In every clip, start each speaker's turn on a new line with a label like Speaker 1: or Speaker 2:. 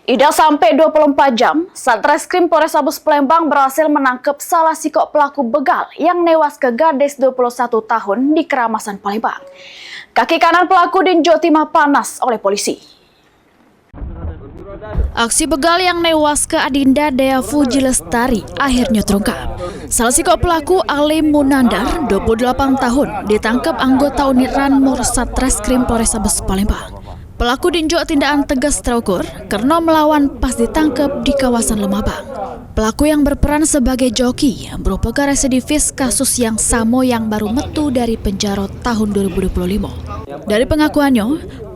Speaker 1: Tidak sampai 24 jam, Satreskrim Polrestabes Palembang berhasil menangkap salah sikok pelaku begal yang newas ke gadis 21 tahun di Keramasan Palembang. Kaki kanan pelaku diinjak timah panas oleh polisi. Aksi begal yang newas ke Adinda Dea Fuji Lestari akhirnya terungkap. Salah sikok pelaku Alim Munandar, 28 tahun, ditangkap anggota unit Ranmor Satreskrim Polrestabes Palembang. Pelaku diinjak tindakan tegas terukur karena melawan pas ditangkap di kawasan Lemabang. Pelaku yang berperan sebagai joki merupakan residivis kasus yang sama yang baru metu dari penjara tahun 2025. Dari pengakuannya,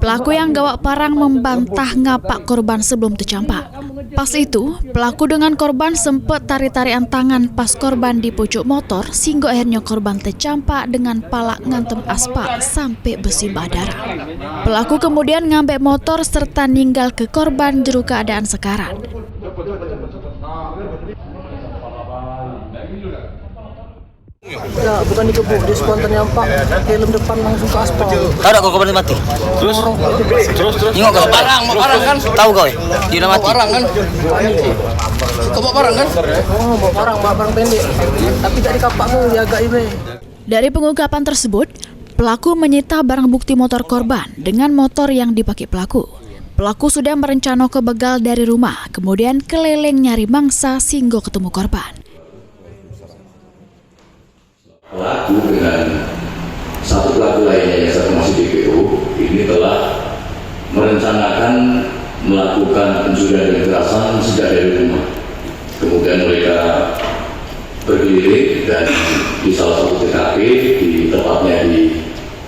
Speaker 1: pelaku yang gawak parang membantah ngapak korban sebelum tercampak. Pas itu, pelaku dengan korban sempat tarik-tarikan tangan pas korban di pucuk motor sehingga akhirnya korban tercampak dengan palak ngantem aspal sampai bersimbah darah. Pelaku kemudian ngambil motor serta ninggal ke korban juru keadaan sekarat.
Speaker 2: Ya, bukan dikebuk, dia spontan nyampak helm depan langsung ke aspal.
Speaker 3: Tahu tak kau korban mati? Terus? Tengok kau parang kan? Tahu kau ya? Dia udah mati. Parang kan? Kau bawa parang kan?
Speaker 2: Oh, bawa parang pendek. Tapi tak dikapak tu, dia agak ibe.
Speaker 1: Dari pengungkapan tersebut, pelaku menyita barang bukti motor korban dengan motor yang dipakai pelaku. Pelaku sudah merencana ke begal dari rumah, kemudian keliling nyari mangsa sehingga ketemu korban.
Speaker 4: Pelaku dengan satu pelaku lainnya yang satu masih DPO ini telah merencanakan melakukan pencurian dan kekerasan sejak dari rumah. Kemudian mereka berkeliling dan di salah satu TKP di tepatnya di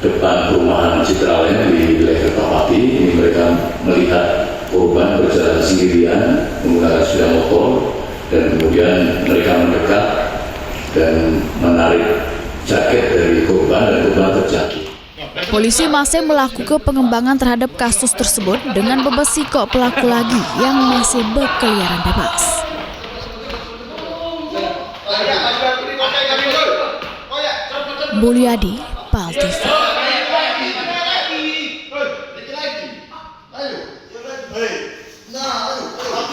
Speaker 4: depan perumahan Citra Lain di wilayah Kertapati, ini mereka melihat korban berjalan sendirian menggunakan sepeda motor dan kemudian mereka mendekat dan menarik jaket dari korban dan korban terjatuh.
Speaker 1: Polisi masih melakukan pengembangan terhadap kasus tersebut dengan membesikok pelaku lagi yang masih berkeliaran bebas. Mulyadi, PAL TV.